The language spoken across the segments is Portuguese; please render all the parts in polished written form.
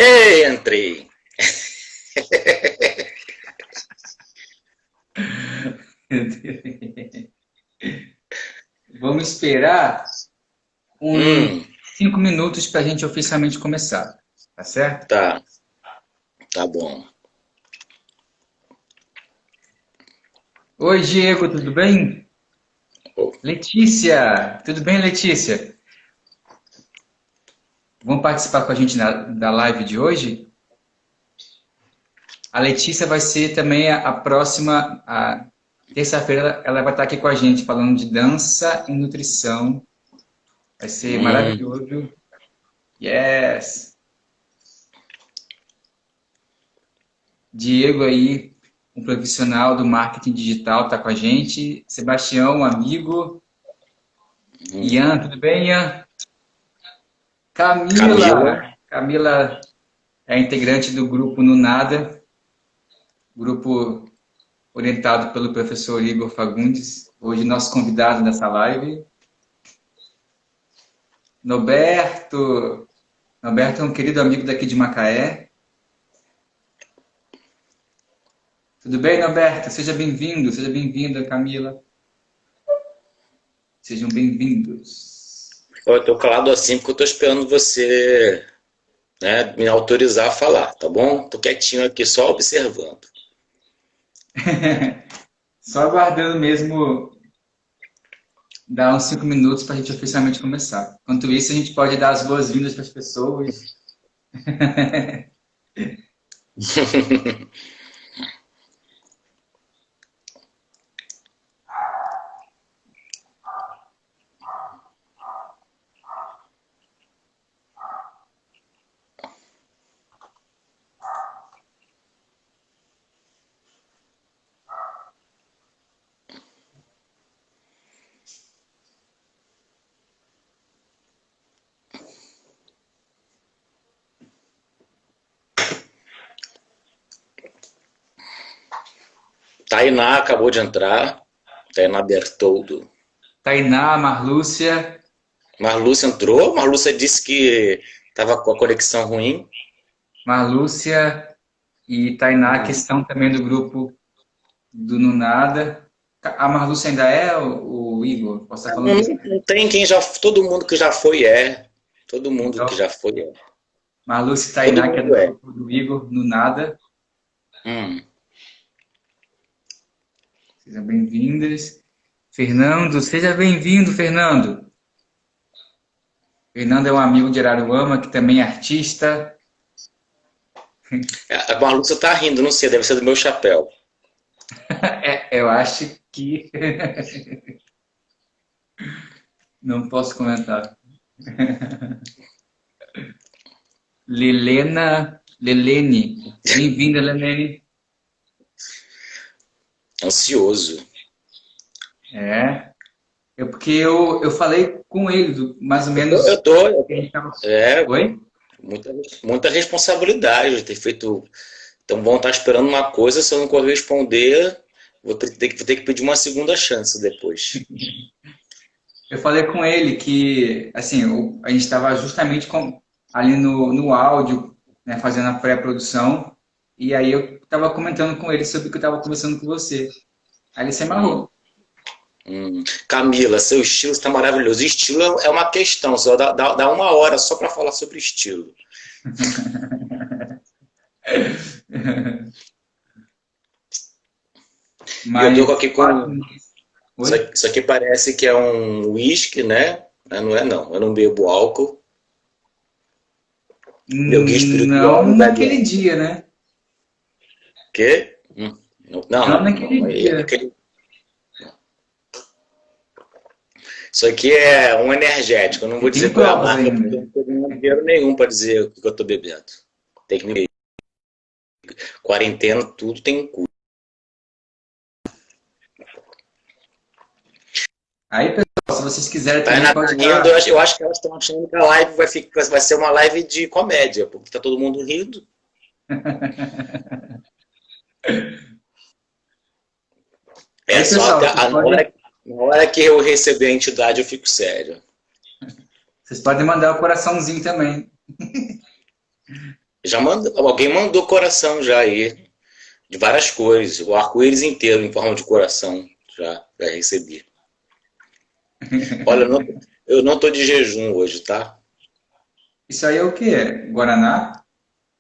Ei, entrei. Vamos esperar uns Hum, 5 minutos para a gente oficialmente começar, tá certo? tá, tá bom. Oi, Diego, tudo bem? Letícia, tudo bem, Letícia? Vão participar com a gente da live de hoje? A Letícia vai ser também a próxima, a terça-feira, ela vai estar aqui com a gente falando de dança e nutrição. Vai ser Hum, maravilhoso. Yes! Diego aí, um profissional do marketing digital, está com a gente. Sebastião, um amigo. hum. Ian, tudo bem, Ian? Camila, Camila é integrante do grupo Nunada, grupo orientado pelo professor Igor Fagundes, hoje nosso convidado nessa live. Norberto, Norberto é um querido amigo daqui de Macaé. Tudo bem, Norberto? Seja bem-vindo, seja bem-vinda, Camila. Sejam bem-vindos. eu tô calado assim porque eu tô esperando você, né, me autorizar a falar, tá bom? Tô quietinho aqui só observando. Só aguardando mesmo dar uns 5 minutos para a gente oficialmente começar. Enquanto isso, a gente pode dar as boas-vindas para as pessoas. Tainá acabou de entrar, Tainá Bertoldo. Tainá, Marlúcia, Marlúcia entrou, Marlúcia disse que tava com a conexão ruim. Marlúcia e Tainá, que Hum. são também do grupo do Nunada. A Marlúcia ainda é o Igor? Posso estar falando Não, besteira? não tem quem já. Todo mundo que já foi é. Todo mundo que Então, já foi é. Marlúcia e Todo Tainá, que é do mundo é. grupo do Igor, Nunada. Hum. Sejam bem-vindas. Fernando, seja bem-vindo, Fernando. Fernando é um amigo de Araruama, que também é artista. A Marlúcia tá rindo, não sei, deve ser do meu chapéu. Eu acho que não posso comentar. Lelene, bem-vinda, Lelene. Ansioso. É, porque eu falei com ele, mais ou Eu menos. tô. Que a gente tava... É, Oi? muita responsabilidade de ter feito. Então vão estar esperando uma coisa, se eu não corresponder, vou ter que pedir uma segunda chance depois. Eu falei com ele que, assim, a gente estava justamente ali no áudio, né, fazendo a pré-produção, e aí eu estava comentando com ele sobre o que eu estava conversando com você. Aí ele se Hum. amarrou. Camila, seu estilo está maravilhoso. Estilo é uma questão, só dá uma hora só para falar sobre estilo. E eu tô Mas, aqui com. oi? Isso aqui parece que é um whisky, né? Mas não é não, eu não bebo álcool. Meu guia espiritual Não não bebe naquele álcool. dia, né? Quê? Não, Não não, naquele não. dia. Isso aqui é um energético. Eu não E vou dizer tem qual é a provas marca porque ainda. eu não tenho dinheiro nenhum para dizer o que eu tô bebendo. Tem que me. Quarentena, tudo tem um custo. Aí, pessoal, se vocês quiserem também, Tainá tá pode rindo, estar. eu acho que elas estão achando que a live vai ser uma live de comédia, porque tá todo mundo rindo. É Oi, só pessoal, na hora que eu receber a entidade eu fico sério. vocês podem mandar o coraçãozinho também. Alguém mandou coração já aí, de várias cores, o arco-íris inteiro em forma de coração, já recebi. Olha, eu não tô de jejum hoje, tá? Isso aí é o quê? Guaraná?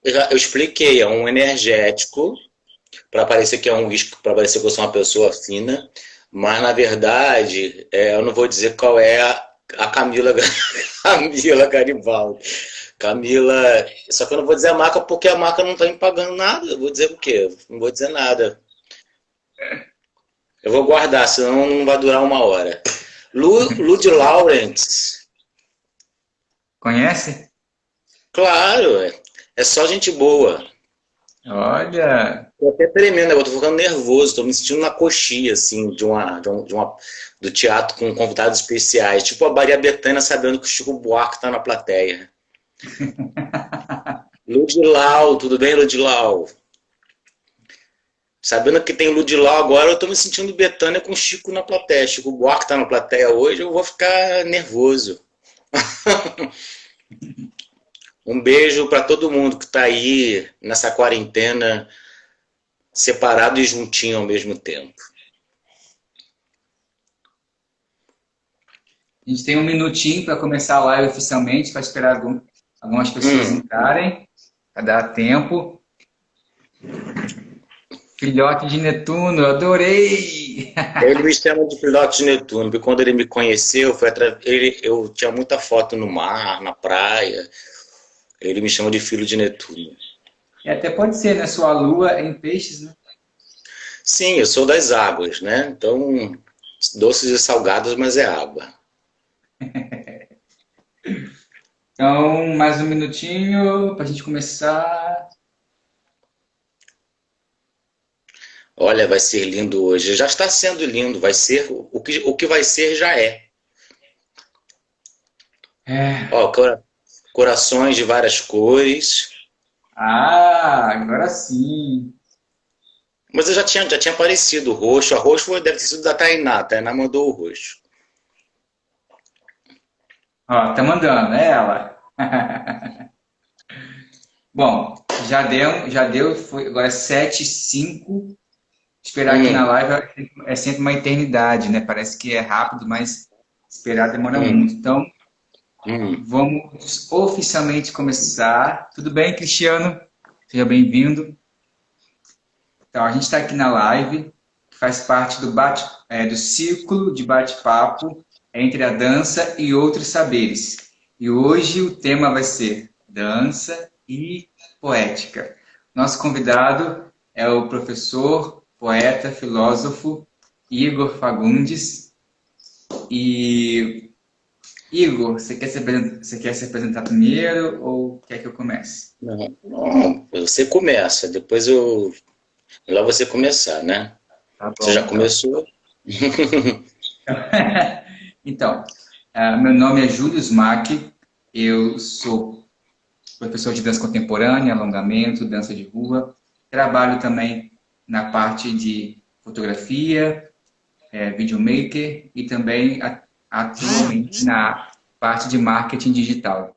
Eu expliquei, é um energético para parecer que é um uísque, para parecer que eu sou uma pessoa fina, mas na verdade, eu não vou dizer qual é a Camila, Camila Garibaldi. Camila, só que eu não vou dizer a marca porque a marca não está me pagando nada. Eu vou dizer o quê? Não vou dizer nada. Eu vou guardar, senão não vai durar uma hora. Lud Lawrence. Conhece? Claro, é só gente boa. Olha, Tô até tremendo, eu tô ficando nervoso, tô me sentindo na coxia, assim, do teatro com convidados especiais. Tipo a Maria Bethânia sabendo que o Chico Buarque tá na plateia. Ludilau, tudo bem, Ludilau? Sabendo que tem Ludilau agora, eu tô me sentindo Bethânia com o Chico na plateia. Chico Buarque tá na plateia hoje, eu vou ficar nervoso. Um beijo para todo mundo que tá aí nessa quarentena, separado e juntinho ao mesmo tempo. a gente tem um minutinho para começar a live oficialmente, para esperar algumas pessoas entrarem, para dar tempo. Filhote de Netuno, adorei! Ele me chama de piloto de Netuno, porque quando ele me conheceu, eu tinha muita foto no mar, na praia. Ele me chama de filho de Netuno. E até pode ser, né? Sua lua é em peixes, né? Sim, eu sou das águas, né? Então, doces e salgadas, mas é água. Então, mais um minutinho para a gente começar. Olha, vai ser lindo hoje. Já está sendo lindo. Vai ser o que vai ser já é. É. Ó, corações de várias cores. Ah, agora sim. Mas eu já tinha aparecido o roxo. A roxo deve ter sido da Tainá. A Tainá mandou o roxo. Ó, tá mandando, é ela. Bom, já deu, foi, agora é 7h05. Esperar aqui na live é sempre uma eternidade, né? Parece que é rápido, mas esperar demora muito. Então, vamos oficialmente começar. Tudo bem, Cristiano? Seja bem-vindo. Então, a gente está aqui na live, que faz parte do círculo de bate-papo entre a dança e outros saberes. E hoje o tema vai ser dança e poética. Nosso convidado é o professor, poeta, filósofo Igor Fagundes. E, Igor, você quer se apresentar primeiro ou quer que eu comece? Não, você começa, melhor você começar, né? Tá bom, Você já então. começou? Então, meu nome é Júlio Smack, eu sou professor de dança contemporânea, alongamento, dança de rua. Trabalho também na parte de fotografia, videomaker e também atualmente na parte de marketing digital.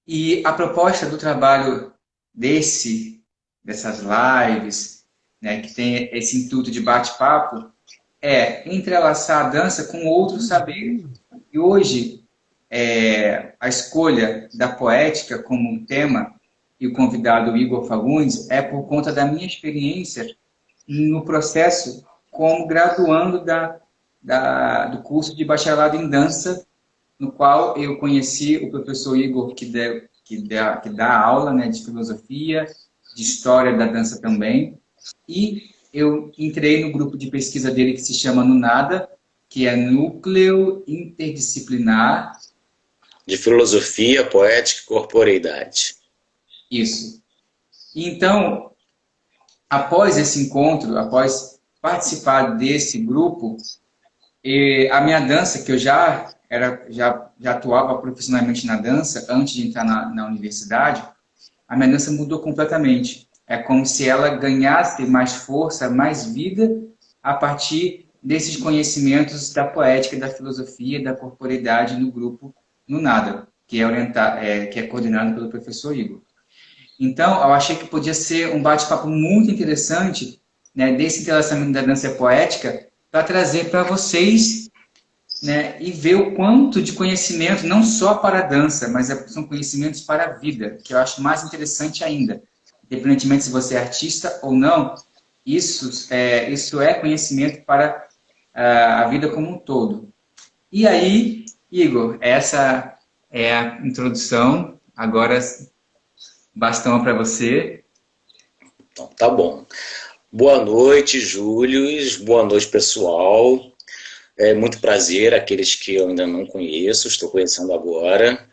E a proposta do trabalho dessas lives, né, que tem esse intuito de bate-papo, é entrelaçar a dança com outros saberes. E hoje, a escolha da poética como tema e o convidado Igor Fagundes é por conta da minha experiência no processo como graduando do curso de bacharelado em dança, no qual eu conheci o professor Igor, que dá aula, né, de filosofia, de história da dança também, e eu entrei no grupo de pesquisa dele que se chama NUNADA, que é Núcleo Interdisciplinar De filosofia, poética e corporeidade. Isso. Então, após esse encontro, após participar desse grupo, a minha dança, que eu já atuava profissionalmente na dança antes de entrar na universidade, a minha dança mudou completamente. É como se ela ganhasse mais força, mais vida a partir desses conhecimentos da poética, da filosofia, da corporeidade no grupo NUNADA, que é coordenado pelo professor Igor. Então, eu achei que podia ser um bate-papo muito interessante, né, desse entrelaçamento da dança poética, para trazer para vocês, né, e ver o quanto de conhecimento, não só para a dança, mas são conhecimentos para a vida, que eu acho mais interessante ainda. Independentemente se você é artista ou não, isso é conhecimento para a vida como um todo. E aí, Igor, essa é a introdução. Agora, bastão para você. Então, tá bom. Boa noite, Júlio. Boa noite, pessoal. É muito prazer, aqueles que eu ainda não conheço, estou conhecendo agora.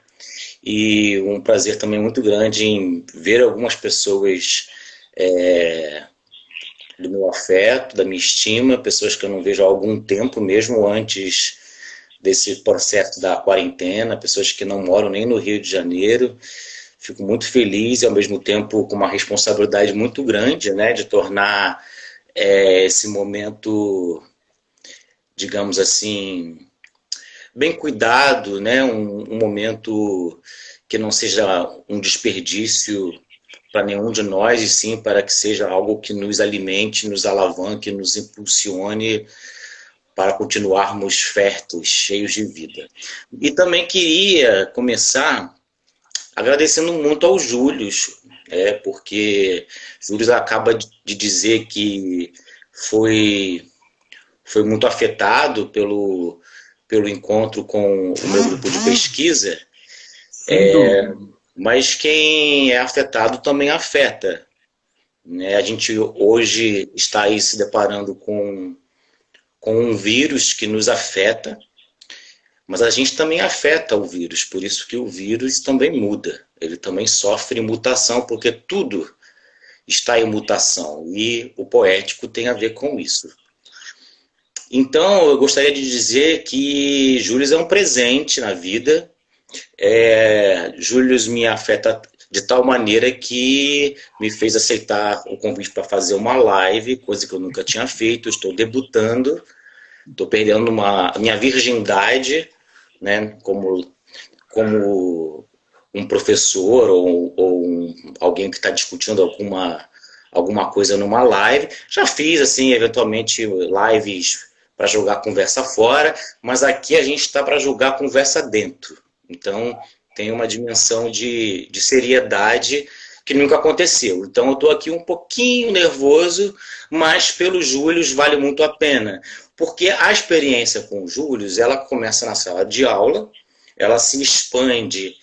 E um prazer também muito grande em ver algumas pessoas do meu afeto, da minha estima, pessoas que eu não vejo há algum tempo, mesmo antes desse processo da quarentena, pessoas que não moram nem no Rio de Janeiro. Fico muito feliz e, ao mesmo tempo, com uma responsabilidade muito grande, né, de tornar esse momento, digamos assim, bem cuidado, né, um momento que não seja um desperdício para nenhum de nós, e sim para que seja algo que nos alimente, nos alavanque, nos impulsione para continuarmos férteis, cheios de vida. E também queria começar agradecendo muito ao Júlio, porque Júlio acaba de dizer que foi, foi muito afetado pelo encontro com o meu grupo de pesquisa, Sem dúvida. mas quem é afetado também afeta. Né? A gente hoje está aí se deparando com um vírus que nos afeta, mas a gente também afeta o vírus, por isso que o vírus também muda. Ele também sofre mutação, porque tudo está em mutação, e o poético tem a ver com isso. Então, eu gostaria de dizer que Júlio é um presente na vida. Júlio me afeta de tal maneira que me fez aceitar o convite para fazer uma live, coisa que eu nunca tinha feito. Estou debutando, estou perdendo a minha virgindade, né, como um professor ou alguém que está discutindo alguma coisa numa live. Já fiz, assim, eventualmente, lives para jogar conversa fora, mas aqui a gente está para jogar conversa dentro. Então, tem uma dimensão de seriedade que nunca aconteceu. Então, eu estou aqui um pouquinho nervoso, mas pelo Júlio vale muito a pena. Porque a experiência com o Júlio, ela começa na sala de aula, ela se expande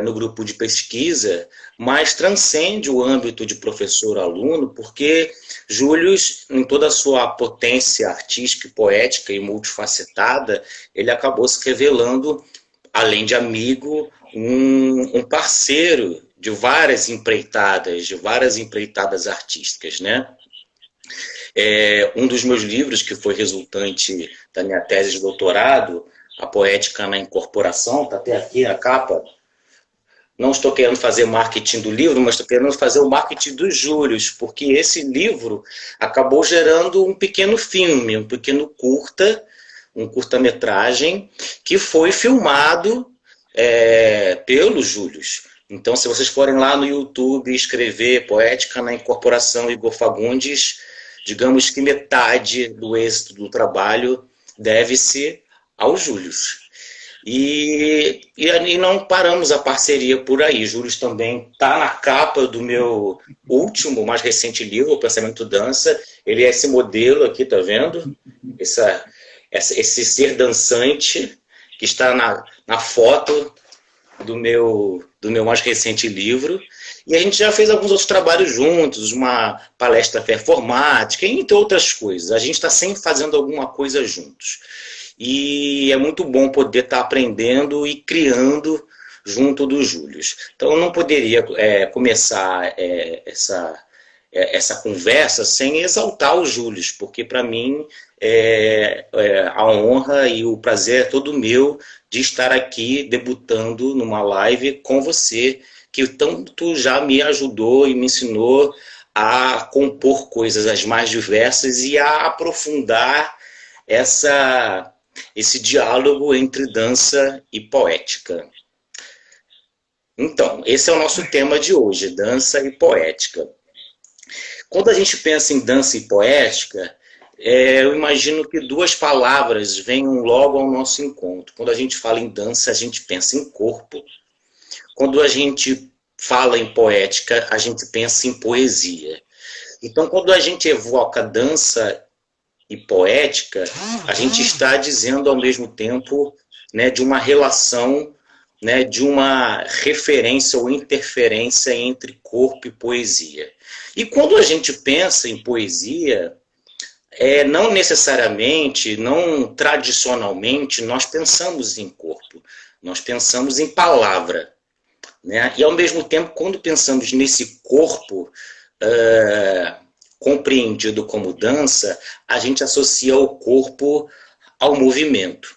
no grupo de pesquisa, mas transcende o âmbito de professor-aluno, porque Júlio, em toda a sua potência artística, poética e multifacetada, ele acabou se revelando, além de amigo, um parceiro de várias empreitadas artísticas, né? Um dos meus livros, que foi resultante da minha tese de doutorado, A Poética na Incorporação, está até aqui a capa. Não estou querendo fazer marketing do livro, mas estou querendo fazer o marketing dos Júlios, porque esse livro acabou gerando um pequeno filme, um pequeno um curta-metragem, que foi filmado pelos Júlios. Então, se vocês forem lá no YouTube e escrever Poética na Incorporação Igor Fagundes, digamos que metade do êxito do trabalho deve-se aos Júlios. E não paramos a parceria por aí. Júlio também está na capa do meu último, mais recente livro, O Pensamento Dança. Ele é esse modelo aqui, tá vendo? Esse ser dançante que está na foto do meu mais recente livro. E a gente já fez alguns outros trabalhos juntos, uma palestra performática, entre outras coisas. A gente está sempre fazendo alguma coisa juntos. E é muito bom poder estar aprendendo e criando junto dos Júlios. Então, eu não poderia começar essa conversa sem exaltar os Júlios, porque, para mim, a honra e o prazer é todo meu de estar aqui debutando numa live com você, que tanto já me ajudou e me ensinou a compor coisas as mais diversas e a aprofundar esse diálogo entre dança e poética. Então, esse é o nosso tema de hoje, dança e poética. Quando a gente pensa em dança e poética, eu imagino que duas palavras venham logo ao nosso encontro. Quando a gente fala em dança, a gente pensa em corpo. Quando a gente fala em poética, a gente pensa em poesia. Então, quando a gente evoca dança e poética, a gente está dizendo ao mesmo tempo, né, de uma relação, né, de uma referência ou interferência entre corpo e poesia. E quando a gente pensa em poesia, não necessariamente, não tradicionalmente, nós pensamos em corpo, nós pensamos em palavra. Né? E, ao mesmo tempo, quando pensamos nesse corpo compreendido como dança, a gente associa o corpo ao movimento.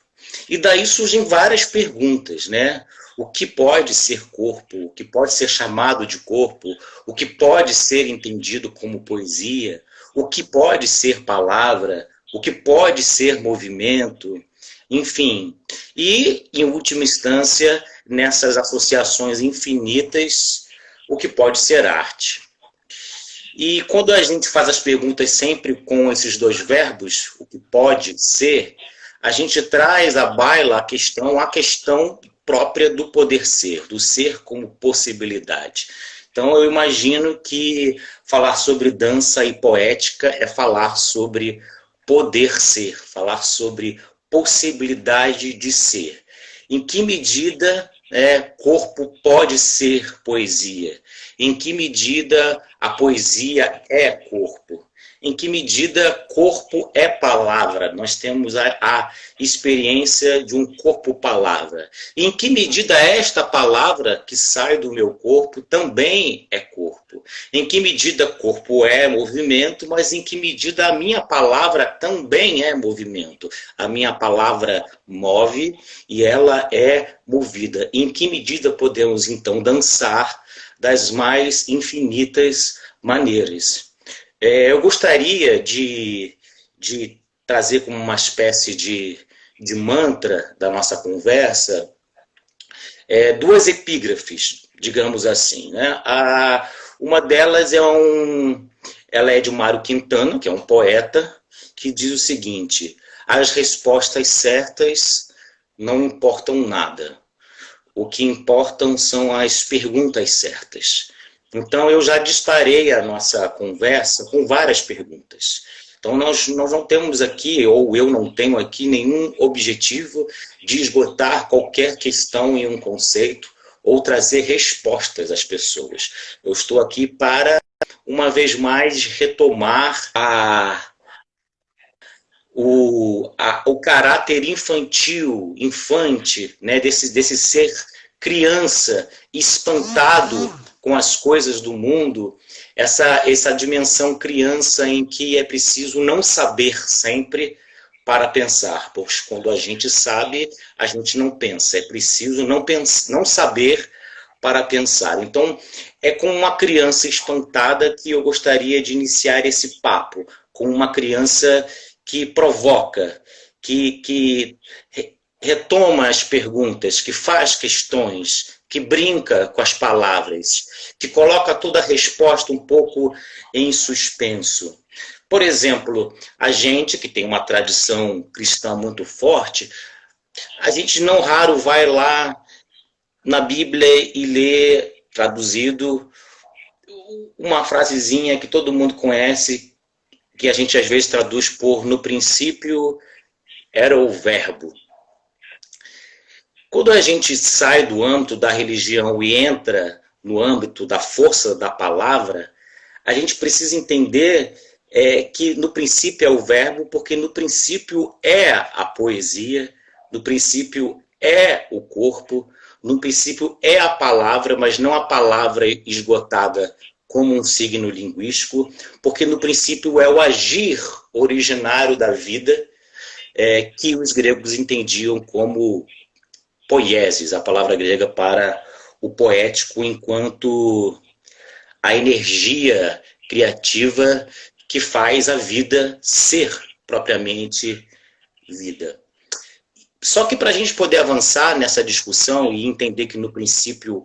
E daí surgem várias perguntas, né? O que pode ser corpo? O que pode ser chamado de corpo? O que pode ser entendido como poesia? O que pode ser palavra? O que pode ser movimento? Enfim, e, em última instância, nessas associações infinitas, o que pode ser arte. E quando a gente faz as perguntas sempre com esses dois verbos, o que pode ser, a gente traz à baila a questão própria do poder ser, do ser como possibilidade. Então, eu imagino que falar sobre dança e poética é falar sobre poder ser, falar sobre possibilidade de ser. Em que medida corpo pode ser poesia? Em que medida a poesia é corpo? Em que medida corpo é palavra? Nós temos a experiência de um corpo-palavra. Em que medida esta palavra que sai do meu corpo também é corpo? Em que medida corpo é movimento, mas em que medida a minha palavra também é movimento? A minha palavra move e ela é movida. Em que medida podemos, então, dançar das mais infinitas maneiras? Eu gostaria de trazer como uma espécie de mantra da nossa conversa duas epígrafes, digamos assim. Né? Uma delas ela é de Mário Quintana, que é um poeta, que diz o seguinte: as respostas certas não importam nada. O que importam são as perguntas certas. Então, eu já disparei a nossa conversa com várias perguntas. Então, nós não temos aqui, ou eu não tenho aqui, nenhum objetivo de esgotar qualquer questão em um conceito ou trazer respostas às pessoas. Eu estou aqui para, uma vez mais, retomar o caráter infante, né, desse ser criança, espantado com as coisas do mundo, essa dimensão criança em que é preciso não saber sempre para pensar, pois quando a gente sabe, a gente não pensa. É preciso não saber para pensar. Então, é com uma criança espantada que eu gostaria de iniciar esse papo, com uma criança que provoca, que retoma as perguntas, que faz questões, que brinca com as palavras, que coloca toda a resposta um pouco em suspenso. Por exemplo, a gente que tem uma tradição cristã muito forte, a gente não raro vai lá na Bíblia e lê, traduzido, uma frasezinha que todo mundo conhece, que a gente às vezes traduz por no princípio era o verbo. Quando a gente sai do âmbito da religião e entra no âmbito da força da palavra, a gente precisa entender que no princípio é o verbo, porque no princípio é a poesia, no princípio é o corpo, no princípio é a palavra, mas não a palavra esgotada como um signo linguístico, porque no princípio é o agir originário da vida, que os gregos entendiam como poiesis, a palavra grega para o poético, enquanto a energia criativa que faz a vida ser propriamente vida. Só que para a gente poder avançar nessa discussão e entender que no princípio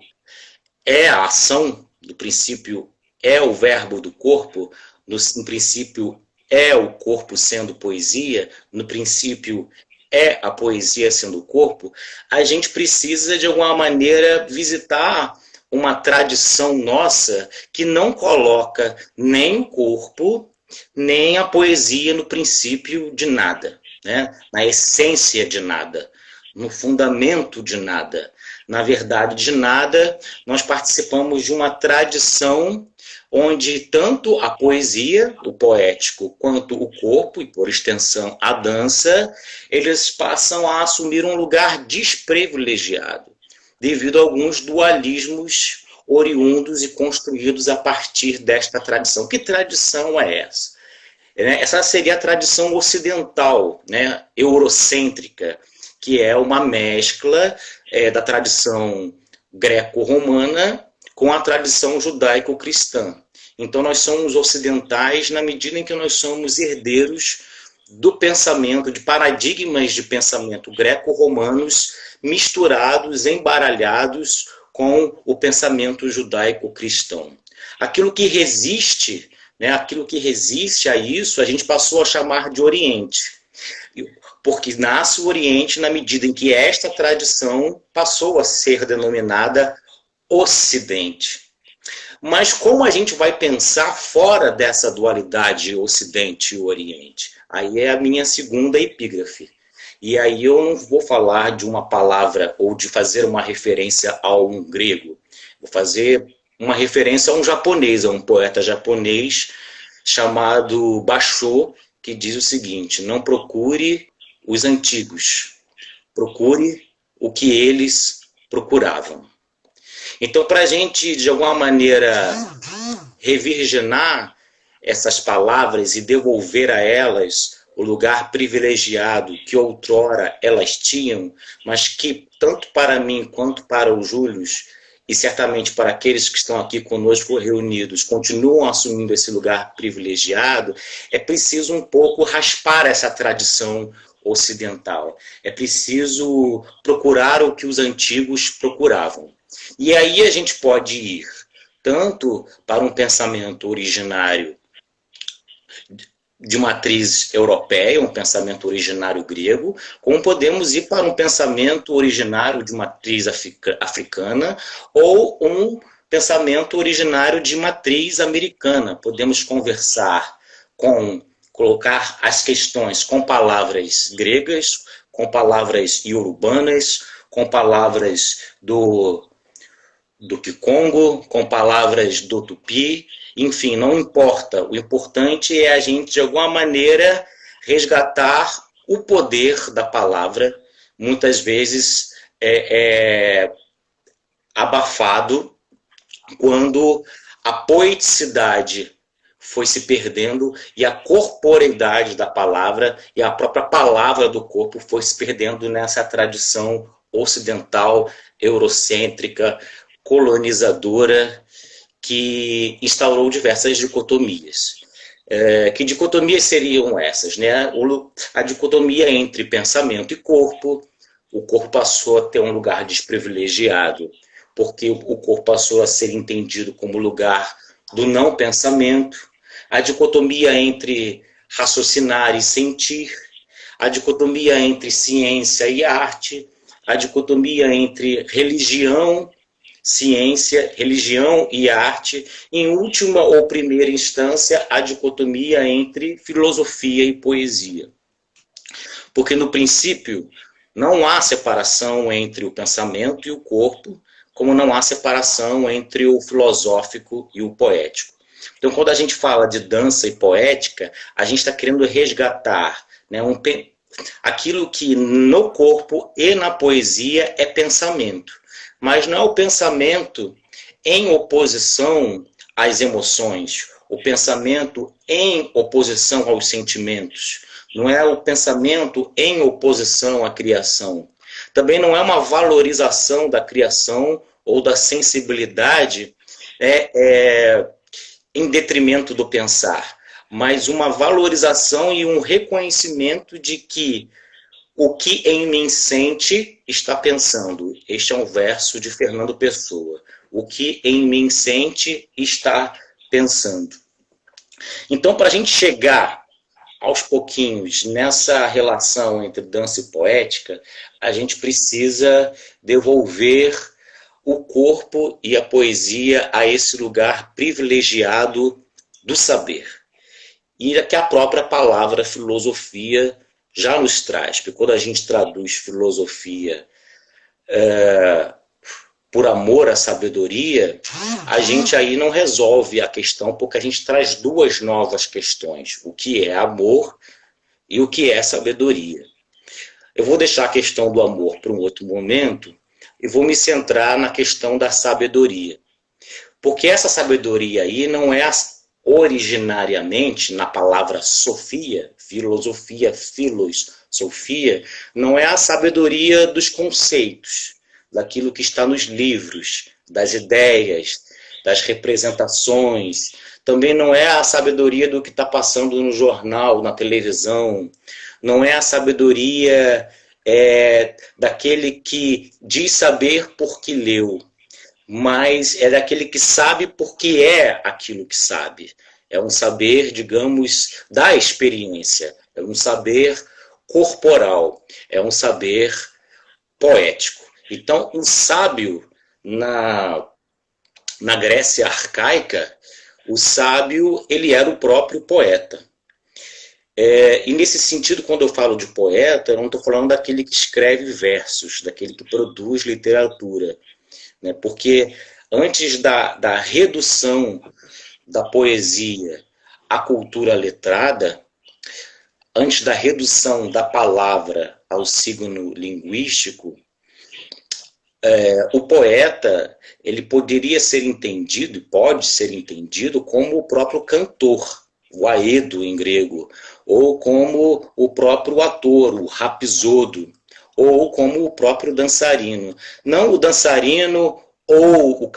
é a ação, no princípio é o verbo do corpo, no princípio é o corpo sendo poesia, no princípio é a poesia sendo o corpo, a gente precisa, de alguma maneira, visitar uma tradição nossa que não coloca nem o corpo, nem a poesia no princípio de nada, né? Na essência de nada, no fundamento de nada. Na verdade, de nada, nós participamos de uma tradição onde tanto a poesia, o poético, quanto o corpo, e por extensão a dança, eles passam a assumir um lugar desprivilegiado, devido a alguns dualismos oriundos e construídos a partir desta tradição. Que tradição é essa? Essa seria a tradição ocidental, né, eurocêntrica, que é uma mescla da tradição greco-romana com a tradição judaico-cristã. Então, nós somos ocidentais na medida em que nós somos herdeiros do pensamento, de paradigmas de pensamento greco-romanos misturados, embaralhados com o pensamento judaico-cristão. Aquilo que resiste, né, aquilo que resiste a isso, a gente passou a chamar de Oriente. Porque nasce o Oriente na medida em que esta tradição passou a ser denominada Ocidente. Mas como a gente vai pensar fora dessa dualidade Ocidente e Oriente? Aí é a minha segunda epígrafe. E aí eu não vou falar de uma palavra ou de fazer uma referência a um grego. Vou fazer uma referência a um japonês, a um poeta japonês chamado Basho, que diz o seguinte: não procure os antigos, procure o que eles procuravam. Então, para a gente, de alguma maneira, revirginar essas palavras e devolver a elas o lugar privilegiado que outrora elas tinham, mas que, tanto para mim quanto para o Júlio, e certamente para aqueles que estão aqui conosco reunidos, continuam assumindo esse lugar privilegiado, é preciso um pouco raspar essa tradição ocidental. É preciso procurar o que os antigos procuravam. E aí a gente pode ir tanto para um pensamento originário de matriz europeia, um pensamento originário grego, como podemos ir para um pensamento originário de matriz africana ou um pensamento originário de matriz americana. Podemos colocar as questões com palavras gregas, com palavras iorubanas, com palavras do Kikongo, com palavras do Tupi, enfim, não importa. O importante é a gente, de alguma maneira, resgatar o poder da palavra, muitas vezes abafado, quando a poeticidade foi se perdendo e a corporeidade da palavra e a própria palavra do corpo foi se perdendo nessa tradição ocidental, eurocêntrica, colonizadora, que instaurou diversas dicotomias. Que dicotomias seriam essas, né? A dicotomia entre pensamento e corpo. O corpo passou a ter um lugar desprivilegiado, porque o corpo passou a ser entendido como lugar do não pensamento. A dicotomia entre raciocinar e sentir. A dicotomia entre ciência e arte. A dicotomia entre religião, ciência, religião e arte, em última ou primeira instância, a dicotomia entre filosofia e poesia. Porque, no princípio, não há separação entre o pensamento e o corpo, como não há separação entre o filosófico e o poético. Então, quando a gente fala de dança e poética, a gente está querendo resgatar, né, aquilo que no corpo e na poesia é pensamento. Mas não é o pensamento em oposição às emoções, o pensamento em oposição aos sentimentos, não é o pensamento em oposição à criação. Também não é uma valorização da criação ou da sensibilidade em detrimento do pensar, mas uma valorização e um reconhecimento de que o que em mim sente está pensando. Este é um verso de Fernando Pessoa. o que em mim sente e está pensando. Então, para a gente chegar aos pouquinhos nessa relação entre dança e poética, a gente precisa devolver o corpo e a poesia a esse lugar privilegiado do saber. E que a própria palavra filosofia já nos traz, porque quando a gente traduz filosofia por amor à sabedoria, a gente aí não resolve a questão, porque a gente traz duas novas questões, o que é amor e o que é sabedoria. Eu vou deixar a questão do amor para um outro momento e vou me centrar na questão da sabedoria. Porque essa sabedoria aí não é originariamente, na palavra sofia, filosofia, philos, sofia, não é a sabedoria dos conceitos, daquilo que está nos livros, das ideias, das representações. Também não é a sabedoria do que está passando no jornal, na televisão. Não é a sabedoria daquele que diz saber porque leu, mas é daquele que sabe porque é aquilo que sabe. É um saber, digamos, da experiência. É um saber corporal. É um saber poético. Então, o sábio, na Grécia arcaica, o sábio ele era o próprio poeta. E nesse sentido, quando eu falo de poeta, eu não estou falando daquele que escreve versos, daquele que produz literatura. Né? Porque antes da redução da poesia à cultura letrada, antes da redução da palavra ao signo linguístico, o poeta ele poderia ser entendido, e pode ser entendido, como o próprio cantor, o aedo em grego, ou como o próprio ator, o rapsodo, ou como o próprio dançarino. Não o dançarino ou o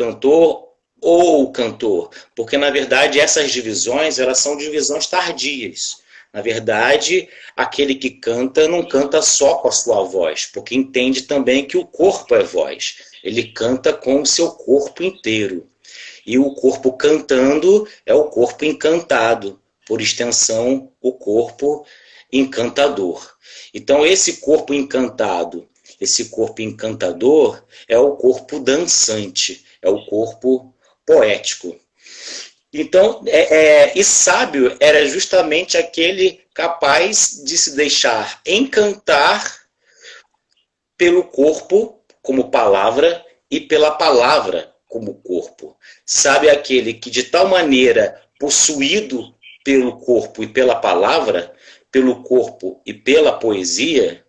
cantor, porque na verdade essas divisões elas são divisões tardias. Na verdade, aquele que canta não canta só com a sua voz, porque entende também que o corpo é voz. Ele canta com o seu corpo inteiro. E o corpo cantando é o corpo encantado, por extensão, o corpo encantador. Então, esse corpo encantado, esse corpo encantador é o corpo dançante, é o corpo poético. Então, e sábio era justamente aquele capaz de se deixar encantar pelo corpo como palavra e pela palavra como corpo. Sábio é aquele que de tal maneira, possuído pelo corpo e pela palavra, pelo corpo e pela poesia,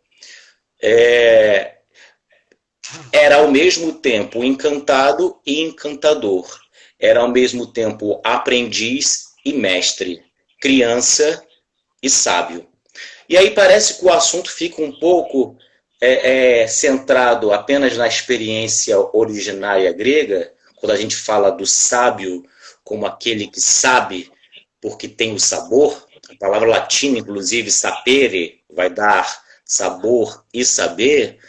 era ao mesmo tempo encantado e encantador. Era ao mesmo tempo aprendiz e mestre, criança e sábio. E aí parece que o assunto fica um pouco centrado apenas na experiência originária grega, quando a gente fala do sábio como aquele que sabe porque tem o sabor. A palavra latina, inclusive, sapere, vai dar sabor e saber.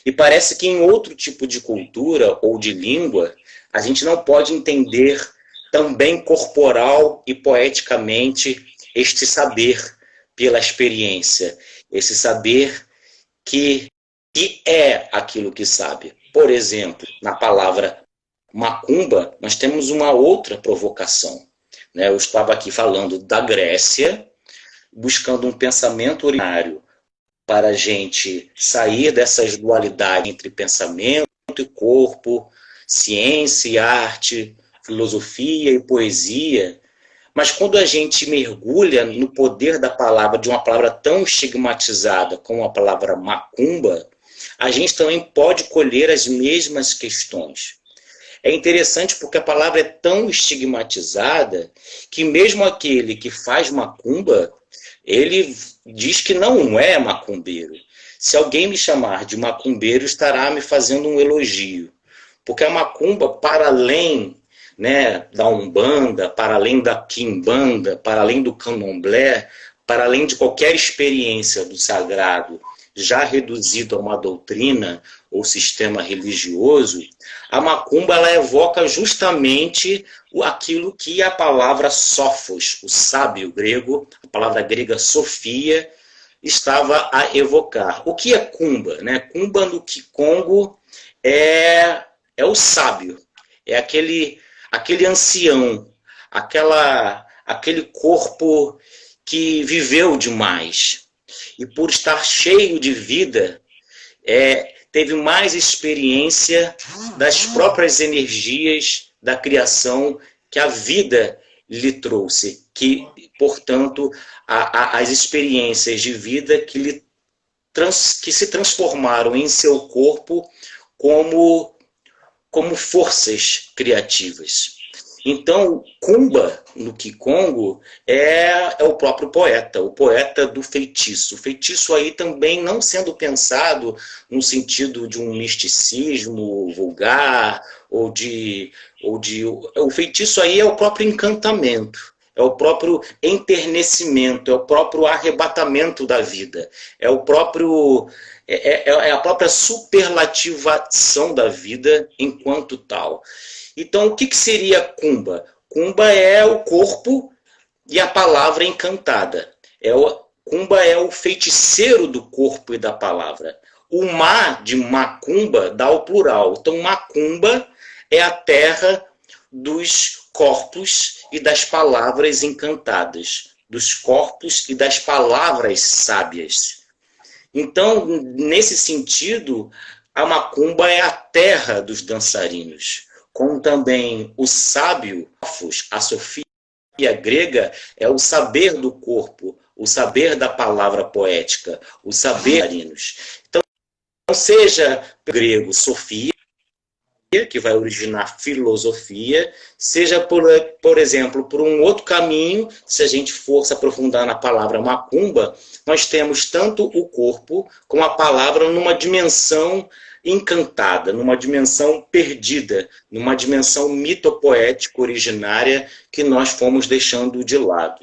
E parece que em outro tipo de cultura ou de língua, a gente não pode entender também corporal e poeticamente este saber pela experiência. Esse saber que é aquilo que sabe. Por exemplo, na palavra macumba, nós temos uma outra provocação. Né? Eu estava aqui falando da Grécia, buscando um pensamento originário para a gente sair dessas dualidades entre pensamento e corpo, ciência e arte, filosofia e poesia. Mas quando a gente mergulha no poder da palavra, de uma palavra tão estigmatizada como a palavra macumba, a gente também pode colher as mesmas questões. É interessante porque a palavra é tão estigmatizada que mesmo aquele que faz macumba, ele diz que não é macumbeiro. Se alguém me chamar de macumbeiro, estará me fazendo um elogio. Porque a macumba, para além, né, da umbanda, para além da quimbanda, para além do candomblé, para além de qualquer experiência do sagrado já reduzido a uma doutrina ou sistema religioso, a macumba ela evoca justamente aquilo que a palavra sófos, o sábio grego, a palavra grega sofia, estava a evocar. O que é cumba? Né? Cumba no Kikongo é o sábio, é aquele ancião, aquele corpo que viveu demais e por estar cheio de vida, teve mais experiência das próprias energias da criação que a vida lhe trouxe, que, portanto, as experiências de vida que se transformaram em seu corpo como forças criativas. Então, Kumba, no Kikongo, é o próprio poeta, o poeta do feitiço. O feitiço aí também não sendo pensado no sentido de um misticismo vulgar, o feitiço aí é o próprio encantamento, é o próprio enternecimento, é o próprio arrebatamento da vida, é a própria superlativação da vida enquanto tal. Então, o que seria Kumba? Kumba é o corpo e a palavra encantada. Kumba é o feiticeiro do corpo e da palavra. O Ma de Macumba dá o plural. Então, Macumba é a terra dos corpos e das palavras encantadas, dos corpos e das palavras sábias. Então, nesse sentido, a Macumba é a terra dos dançarinos. Como também o sábio, a Sofia grega, é o saber do corpo, o saber da palavra poética, o saber dançarinos. Então, seja grego Sofia, que vai originar filosofia, seja, por exemplo, por um outro caminho, se a gente for se aprofundar na palavra macumba, nós temos tanto o corpo como a palavra numa dimensão encantada, numa dimensão perdida, numa dimensão mitopoética originária que nós fomos deixando de lado.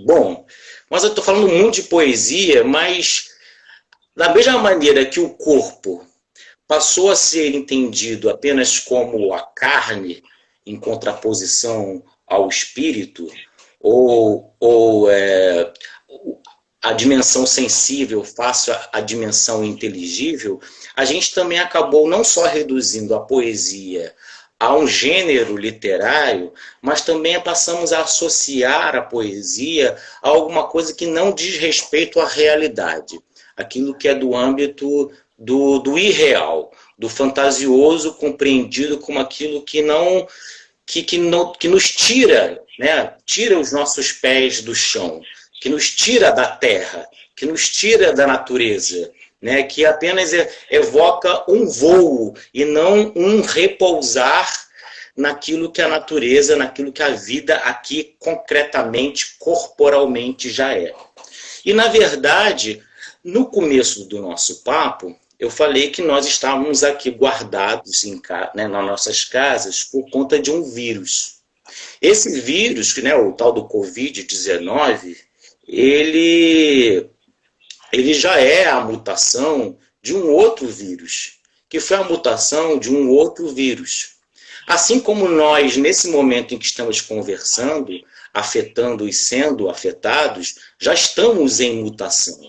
Bom, mas eu estou falando muito de poesia, mas da mesma maneira que o corpo passou a ser entendido apenas como a carne, em contraposição ao espírito, ou a dimensão sensível face à dimensão inteligível, a gente também acabou não só reduzindo a poesia a um gênero literário, mas também passamos a associar a poesia a alguma coisa que não diz respeito à realidade, aquilo que é do âmbito do irreal, do fantasioso compreendido como aquilo que nos tira, né? Tira os nossos pés do chão, que nos tira da terra, que nos tira da natureza, né? Que apenas evoca um voo e não um repousar naquilo que a natureza, naquilo que a vida aqui concretamente, corporalmente já é. E, na verdade, no começo do nosso papo, eu falei que nós estávamos aqui guardados nas nossas casas por conta de um vírus. Esse vírus, né, o tal do Covid-19, ele já é a mutação de um outro vírus, que foi a mutação de um outro vírus. Assim como nós, nesse momento em que estamos conversando, afetando e sendo afetados, já estamos em mutação.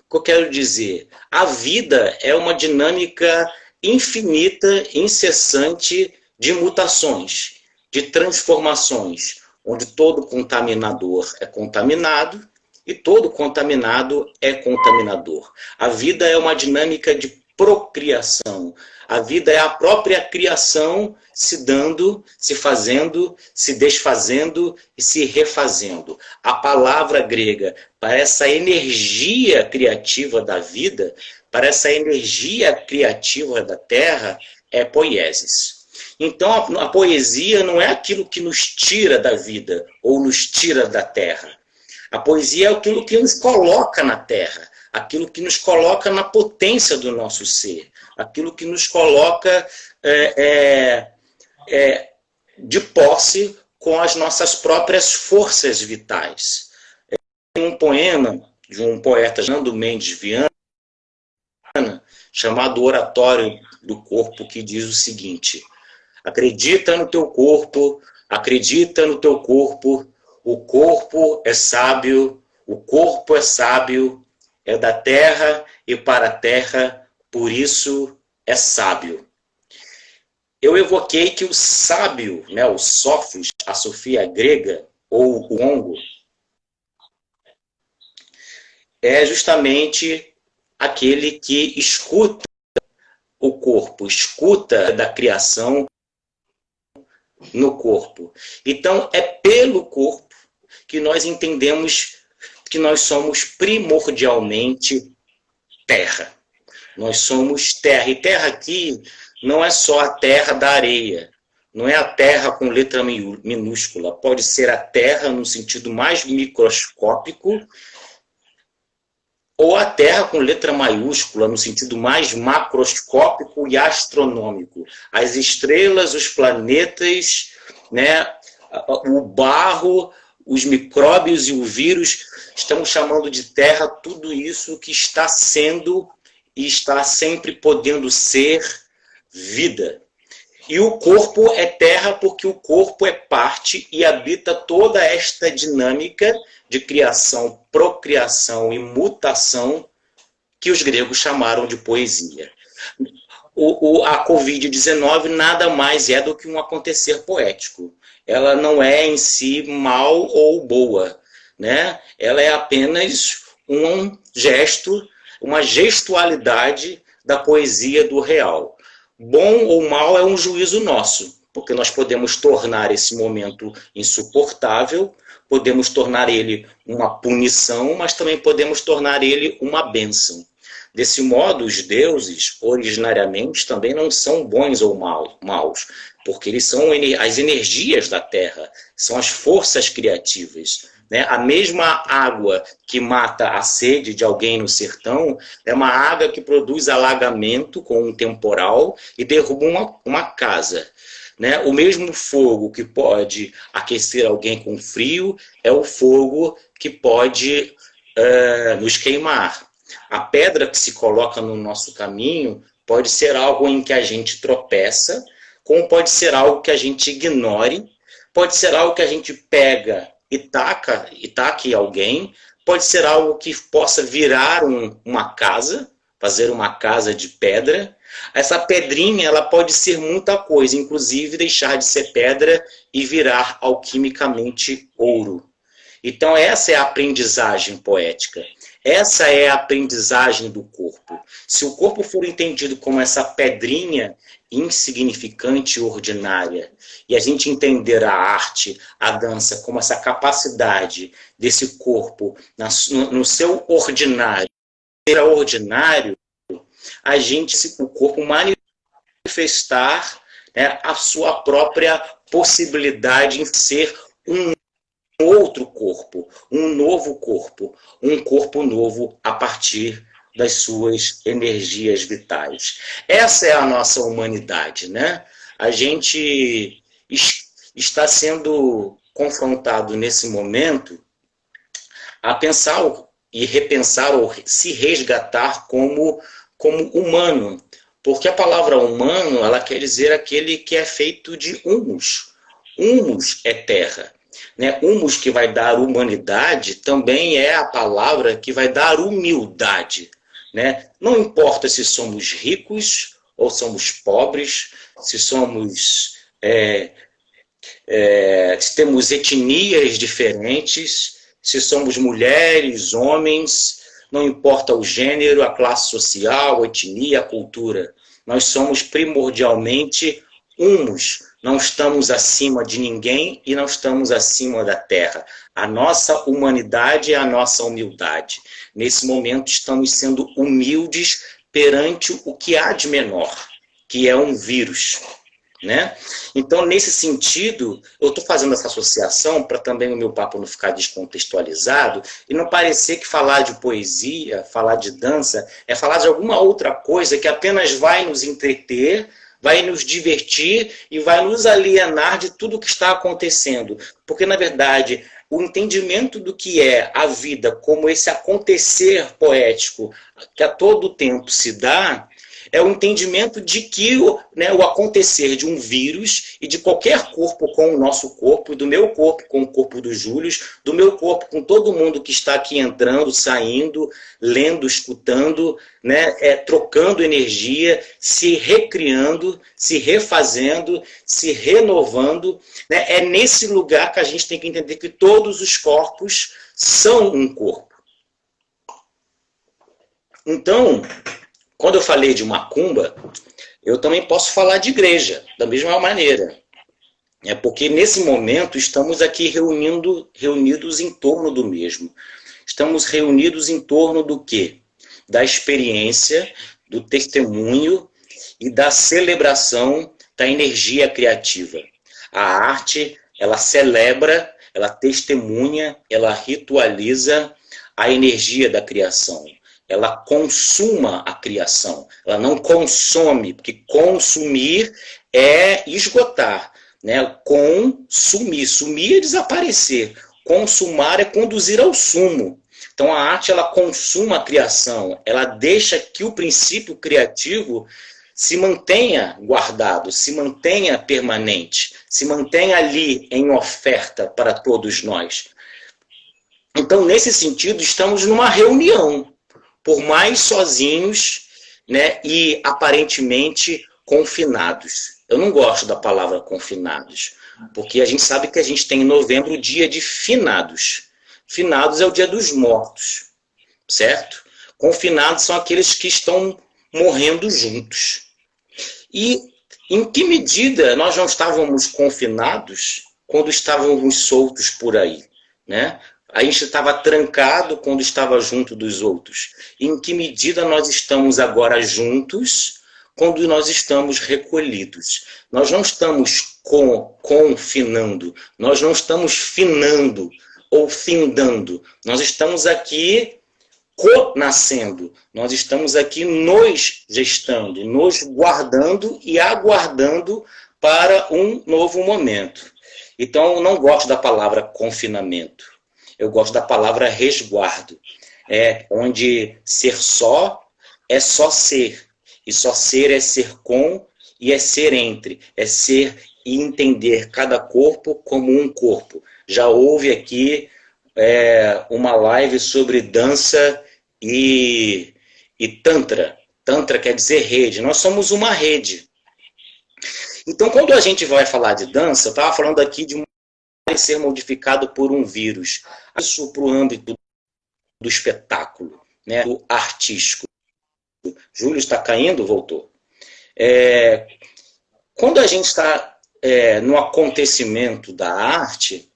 O que eu quero dizer? A vida é uma dinâmica infinita, incessante de mutações, de transformações, onde todo contaminador é contaminado e todo contaminado é contaminador. A vida é uma dinâmica de procriação. A vida é a própria criação se dando, se fazendo, se desfazendo e se refazendo. A palavra grega para essa energia criativa da vida, para essa energia criativa da terra, é poiesis. Então a poesia não é aquilo que nos tira da vida ou nos tira da terra. A poesia é aquilo que nos coloca na terra, aquilo que nos coloca na potência do nosso ser, aquilo que nos coloca de posse com as nossas próprias forças vitais. Um poema de um poeta, Nando Mendes Viana, chamado Oratório do Corpo, que diz o seguinte: acredita no teu corpo, acredita no teu corpo, o corpo é sábio, o corpo é sábio, é da terra e para a terra, por isso é sábio. Eu evoquei que o sábio, né, o sófos, a sofia grega, ou o ongo, é justamente aquele que escuta o corpo, escuta da criação no corpo. Então, é pelo corpo que nós entendemos que nós somos primordialmente terra. Nós somos terra. E terra aqui não é só a terra da areia, não é a terra com letra minúscula. Pode ser a terra no sentido mais microscópico, ou a Terra com letra maiúscula, no sentido mais macroscópico e astronômico. As estrelas, os planetas, né, o barro, os micróbios e o vírus, estamos chamando de Terra tudo isso que está sendo e está sempre podendo ser vida. E o corpo é terra porque o corpo é parte e habita toda esta dinâmica de criação, procriação e mutação que os gregos chamaram de poesia. A Covid-19 nada mais é do que um acontecer poético. Ela não é em si mal ou boa, né? Ela é apenas um gesto, uma gestualidade da poesia do real. Bom ou mal é um juízo nosso, porque nós podemos tornar esse momento insuportável, podemos tornar ele uma punição, mas também podemos tornar ele uma bênção. Desse modo, os deuses, originariamente, também não são bons ou maus, porque eles são as energias da terra, são as forças criativas. Né? A mesma água que mata a sede de alguém no sertão é uma água que produz alagamento com um temporal e derruba uma casa. Né? O mesmo fogo que pode aquecer alguém com frio é o fogo que pode nos queimar. A pedra que se coloca no nosso caminho pode ser algo em que a gente tropeça, como pode ser algo que a gente ignore, pode ser algo que a gente pega e taque alguém, pode ser algo que possa virar uma casa, fazer uma casa de pedra. Essa pedrinha ela pode ser muita coisa, inclusive deixar de ser pedra e virar alquimicamente ouro. Então essa é a aprendizagem poética. Essa é a aprendizagem do corpo. Se o corpo for entendido como essa pedrinha insignificante e ordinária, e a gente entender a arte, a dança, como essa capacidade desse corpo no seu ordinário, extraordinário, o corpo manifestar, né, a sua própria possibilidade em ser um outro corpo, um novo corpo, um corpo novo a partir das suas energias vitais. Essa é a nossa humanidade, né? A gente está sendo confrontado nesse momento a pensar e repensar ou se resgatar como humano, porque a palavra humano, ela quer dizer aquele que é feito de humus. Humus é terra. Né? Humus, que vai dar humanidade, também é a palavra que vai dar humildade. Né? Não importa se somos ricos ou somos pobres, se somos se temos etnias diferentes, se somos mulheres, homens, não importa o gênero, a classe social, a etnia, a cultura. Nós somos primordialmente humus. Não estamos acima de ninguém e não estamos acima da terra. A nossa humanidade é a nossa humildade. Nesse momento estamos sendo humildes perante o que há de menor, que é um vírus. Né? Então, nesse sentido, eu estou fazendo essa associação para também o meu papo não ficar descontextualizado e não parecer que falar de poesia, falar de dança, é falar de alguma outra coisa que apenas vai nos entreter, vai nos divertir e vai nos alienar de tudo que está acontecendo. Porque, na verdade, o entendimento do que é a vida como esse acontecer poético que a todo tempo se dá, é o entendimento de que né, o acontecer de um vírus e de qualquer corpo com o nosso corpo, do meu corpo com o corpo do Júlio, do meu corpo com todo mundo que está aqui entrando, saindo, lendo, escutando, né, trocando energia, se recriando, se refazendo, se renovando. Né? É nesse lugar que a gente tem que entender que todos os corpos são um corpo. Então, quando eu falei de macumba, eu também posso falar de igreja, da mesma maneira. Porque nesse momento estamos aqui reunidos em torno do mesmo. Estamos reunidos em torno do quê? Da experiência, do testemunho e da celebração da energia criativa. A arte, ela celebra, ela testemunha, ela ritualiza a energia da criação. Ela consuma a criação, ela não consome, porque consumir é esgotar, né? Consumir, sumir é desaparecer, consumar é conduzir ao sumo. Então a arte, ela consuma a criação, ela deixa que o princípio criativo se mantenha guardado, se mantenha permanente, se mantenha ali em oferta para todos nós. Então, nesse sentido, estamos numa reunião, por mais sozinhos, né, e aparentemente confinados. Eu não gosto da palavra confinados, porque a gente sabe que a gente tem em novembro o dia de finados. Finados é o dia dos mortos, certo? Confinados são aqueles que estão morrendo juntos. E em que medida nós não estávamos confinados quando estávamos soltos por aí, né? A gente estava trancado quando estava junto dos outros. E em que medida nós estamos agora juntos quando nós estamos recolhidos? Nós não estamos confinando, nós não estamos finando ou findando. Nós estamos aqui nascendo, nós estamos aqui nos gestando, nos guardando e aguardando para um novo momento. Então, eu não gosto da palavra confinamento. Eu gosto da palavra resguardo, onde ser só é só ser, e só ser é ser com e é ser entre, é ser e entender cada corpo como um corpo. Já houve aqui uma live sobre dança e tantra. Tantra quer dizer rede, nós somos uma rede. Então, quando a gente vai falar de dança, eu estava falando aqui de ser modificado por um vírus. Isso para o âmbito do espetáculo, né, do artístico. Júlio está caindo? Voltou. Quando a gente está no acontecimento da arte,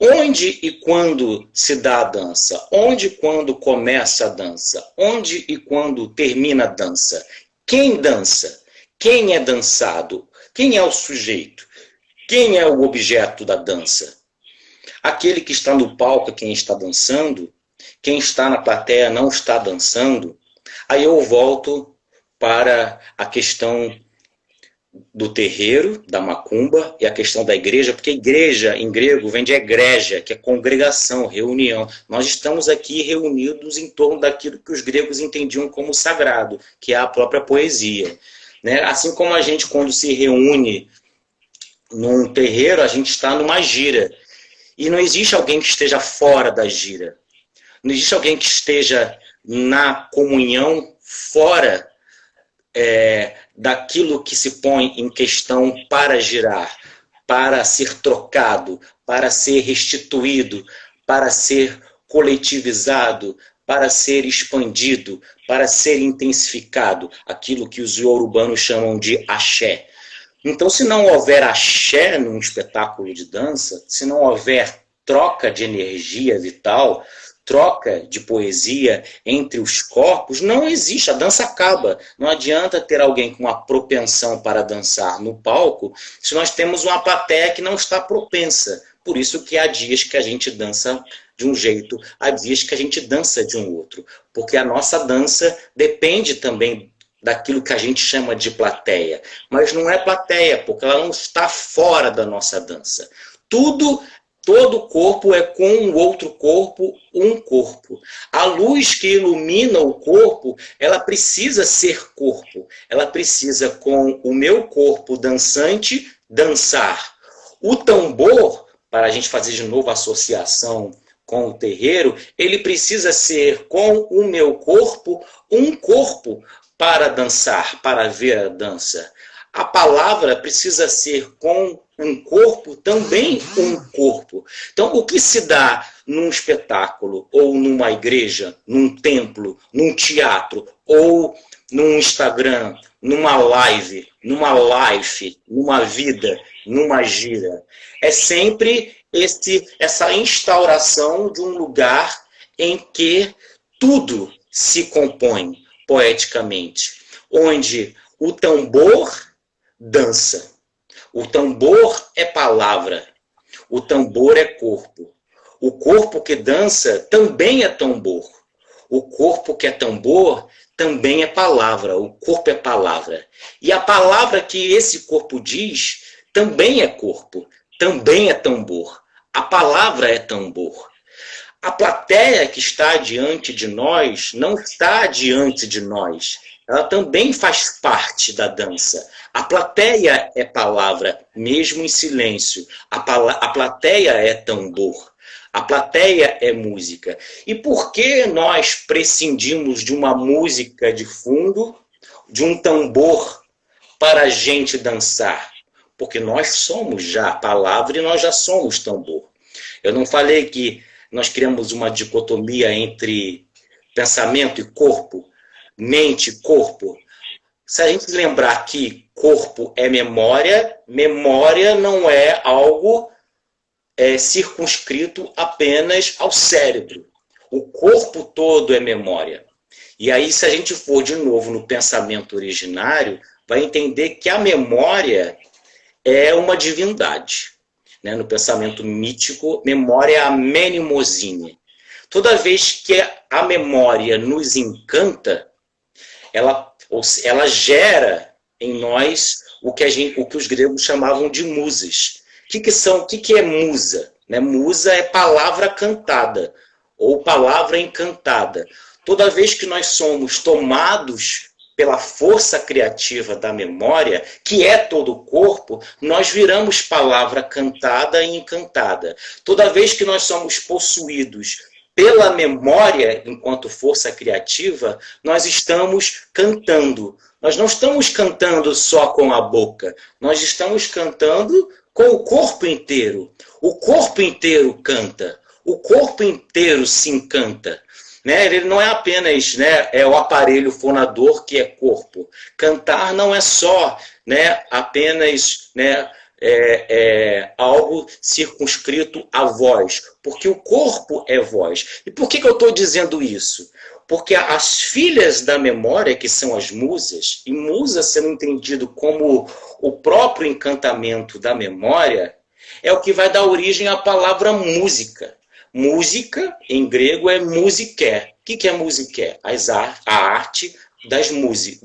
onde e quando se dá a dança? Onde e quando começa a dança? Onde e quando termina a dança? Quem dança? Quem é dançado? Quem é o sujeito? Quem é o objeto da dança? Aquele que está no palco é quem está dançando? Quem está na plateia não está dançando? Aí eu volto para a questão do terreiro, da macumba, e a questão da igreja, porque igreja, em grego, vem de egrégia, que é congregação, reunião. Nós estamos aqui reunidos em torno daquilo que os gregos entendiam como sagrado, que é a própria poesia. Né? Assim como a gente, quando se reúne num terreiro, a gente está numa gira. E não existe alguém que esteja fora da gira. Não existe alguém que esteja na comunhão fora daquilo que se põe em questão para girar, para ser trocado, para ser restituído, para ser coletivizado, para ser expandido, para ser intensificado. Aquilo que os iorubanos chamam de axé. Então, se não houver axé num espetáculo de dança, se não houver troca de energia vital, troca de poesia entre os corpos, não existe, a dança acaba. Não adianta ter alguém com uma propensão para dançar no palco se nós temos uma plateia que não está propensa. Por isso que há dias que a gente dança de um jeito, há dias que a gente dança de um outro. Porque a nossa dança depende também daquilo que a gente chama de plateia. Mas não é plateia, porque ela não está fora da nossa dança. Tudo Todo corpo é com o outro corpo um corpo. A luz que ilumina o corpo, ela precisa ser corpo. Ela precisa, com o meu corpo dançante, dançar. O tambor, para a gente fazer de novo a associação com o terreiro, ele precisa ser, com o meu corpo, um corpo para dançar, para ver a dança. A palavra precisa ser, com um corpo, também um corpo. Então, o que se dá num espetáculo, ou numa igreja, num templo, num teatro, ou num Instagram, numa live, numa vida, numa gira, é sempre essa instauração de um lugar em que tudo se compõe poeticamente, onde o tambor dança. O tambor é palavra. O tambor é corpo. O corpo que dança também é tambor. O corpo que é tambor também é palavra. O corpo é palavra. E a palavra que esse corpo diz também é corpo. Também é tambor. A palavra é tambor. A plateia que está diante de nós não está diante de nós. Ela também faz parte da dança. A plateia é palavra, mesmo em silêncio. A plateia é tambor. A plateia é música. E por que nós prescindimos de uma música de fundo, de um tambor, para a gente dançar? Porque nós somos já a palavra e nós já somos tambor. Eu não falei que nós criamos uma dicotomia entre pensamento e corpo, mente e corpo. Se a gente lembrar que corpo é memória, memória não é algo circunscrito apenas ao cérebro. O corpo todo é memória. E aí, se a gente for de novo no pensamento originário, vai entender que a memória é uma divindade. Né? No pensamento mítico, memória é a menimosine. Toda vez que a memória nos encanta, ela gera em nós o que os gregos chamavam de musas. O que é musa? Né? Musa é palavra cantada, ou palavra encantada. Toda vez que nós somos tomados pela força criativa da memória, que é todo o corpo, nós viramos palavra cantada e encantada. Toda vez que nós somos possuídos pela memória, enquanto força criativa, nós estamos cantando. Nós não estamos cantando só com a boca, nós estamos cantando com o corpo inteiro. O corpo inteiro canta, o corpo inteiro se encanta. Né? Ele não é apenas, né, o aparelho fonador que é corpo. Cantar não é só, né, apenas, né, algo circunscrito à voz, porque o corpo é voz. E por que eu estou dizendo isso? Porque as filhas da memória, que são as musas, e musa sendo entendido como o próprio encantamento da memória, é o que vai dar origem à palavra música. Música, em grego, é musiké. O que é musiké? A arte das musas.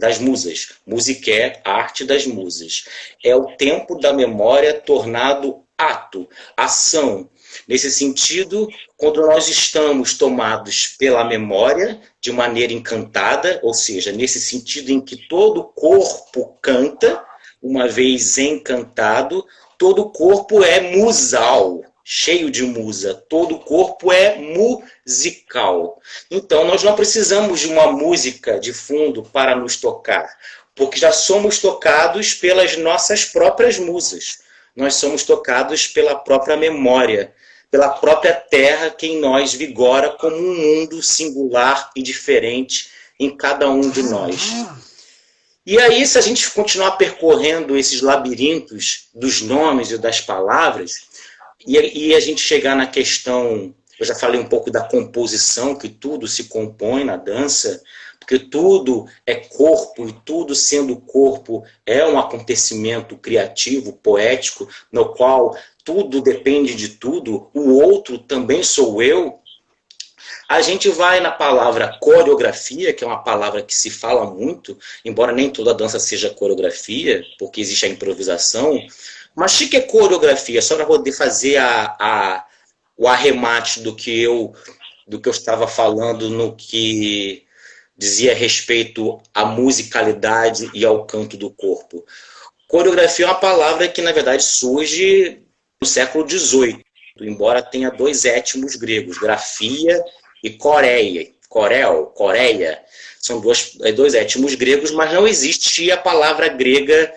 Musiké, a arte das musas. É o tempo da memória tornado ato, ação. Nesse sentido, quando nós estamos tomados pela memória de maneira encantada, ou seja, nesse sentido em que todo o corpo canta, uma vez encantado, todo o corpo é musal, cheio de musa. Todo o corpo é musical. Então, nós não precisamos de uma música de fundo para nos tocar, porque já somos tocados pelas nossas próprias musas. Nós somos tocados pela própria memória, pela própria terra que em nós vigora como um mundo singular e diferente em cada um de nós. E aí, se a gente continuar percorrendo esses labirintos dos nomes e das palavras, e a gente chegar na questão, eu já falei um pouco da composição, que tudo se compõe na dança, porque tudo é corpo, e tudo sendo corpo é um acontecimento criativo, poético, no qual tudo depende de tudo, o outro também sou eu. A gente vai na palavra coreografia, que é uma palavra que se fala muito, embora nem toda dança seja coreografia, porque existe a improvisação. Mas o que é coreografia? Só para poder fazer a o arremate do que eu estava falando no que dizia respeito à musicalidade e ao canto do corpo. Coreografia é uma palavra que, na verdade, surge no século XVIII, embora tenha dois étimos gregos, grafia e coreia. Coreia, são dois étimos gregos, mas não existia a palavra grega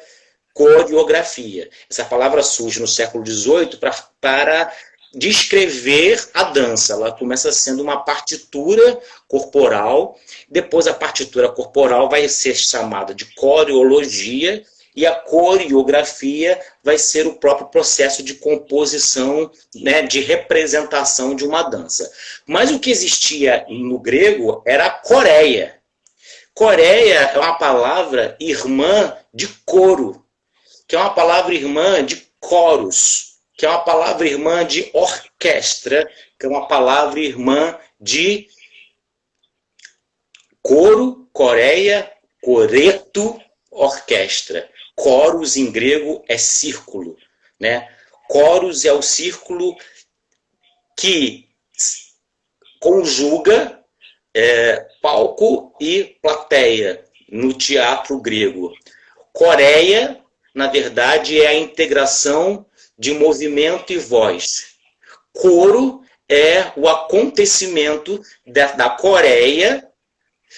coreografia. Essa palavra surge no século XVIII para descrever a dança. Ela começa sendo uma partitura corporal, depois a partitura corporal vai ser chamada de coreologia, e a coreografia vai ser o próprio processo de composição, né, de representação de uma dança. Mas o que existia no grego era a coreia. Coreia é uma palavra irmã de coro, que é uma palavra irmã de coros, que é uma palavra irmã de orquestra, que é uma palavra irmã de coro, coreia, coreto, orquestra. Coros em grego é círculo, né? Coros é o círculo que conjuga palco e plateia no teatro grego. Coreia, na verdade, é a integração de movimento e voz. Coro é o acontecimento da coreia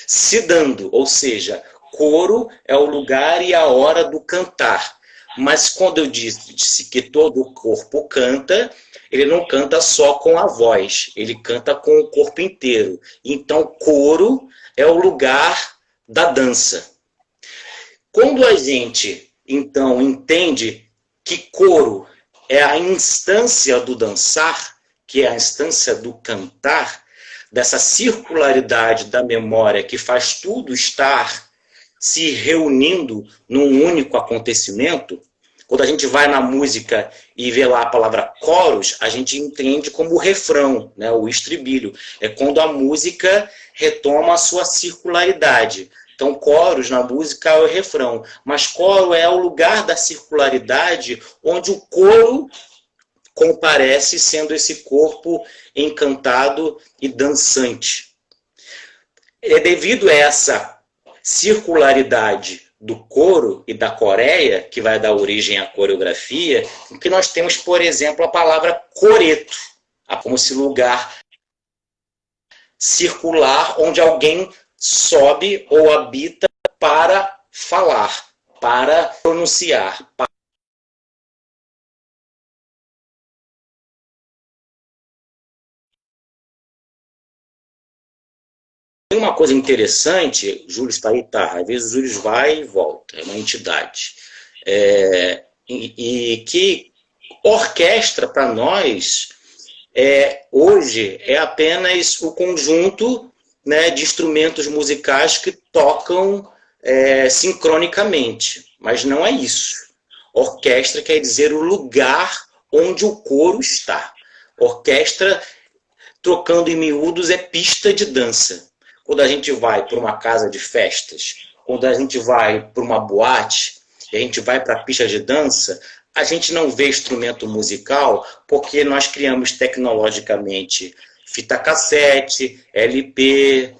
se dando, ou seja, coro é o lugar e a hora do cantar. Mas quando eu disse que todo o corpo canta, ele não canta só com a voz, ele canta com o corpo inteiro. Então, coro é o lugar da dança. Quando a gente, então, entende que coro é a instância do dançar, que é a instância do cantar, dessa circularidade da memória que faz tudo estar se reunindo num único acontecimento, quando a gente vai na música e vê lá a palavra coros, a gente entende como o refrão, né, o estribilho. É quando a música retoma a sua circularidade. Então, coros na música é o refrão, mas coro é o lugar da circularidade onde o coro comparece sendo esse corpo encantado e dançante. É devido a essa circularidade do coro e da coreia, que vai dar origem à coreografia, que nós temos, por exemplo, a palavra coreto, como esse lugar circular onde alguém sobe ou habita para falar, para pronunciar. Tem uma coisa interessante, Júlio está aí, tá, às vezes o Júlio vai e volta, é uma entidade. E que orquestra, para nós, hoje é apenas o conjunto, né, de instrumentos musicais que tocam sincronicamente, mas não é isso. Orquestra quer dizer o lugar onde o coro está. Orquestra, trocando em miúdos, é pista de dança. Quando a gente vai para uma casa de festas, quando a gente vai para uma boate, e a gente vai para a pista de dança, a gente não vê instrumento musical porque nós criamos tecnologicamente fita cassete, LP,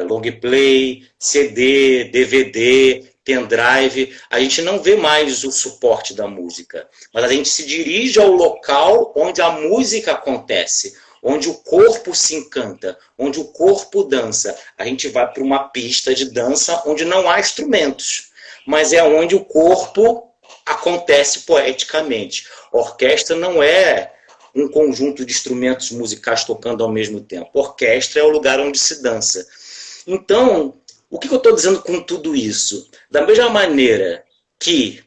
long play, CD, DVD, pendrive. A gente não vê mais o suporte da música, mas a gente se dirige ao local onde a música acontece, onde o corpo se encanta, onde o corpo dança. A gente vai para uma pista de dança onde não há instrumentos, mas é onde o corpo acontece poeticamente. Orquestra não é um conjunto de instrumentos musicais tocando ao mesmo tempo. Orquestra é o lugar onde se dança. Então, o que eu estou dizendo com tudo isso? Da mesma maneira que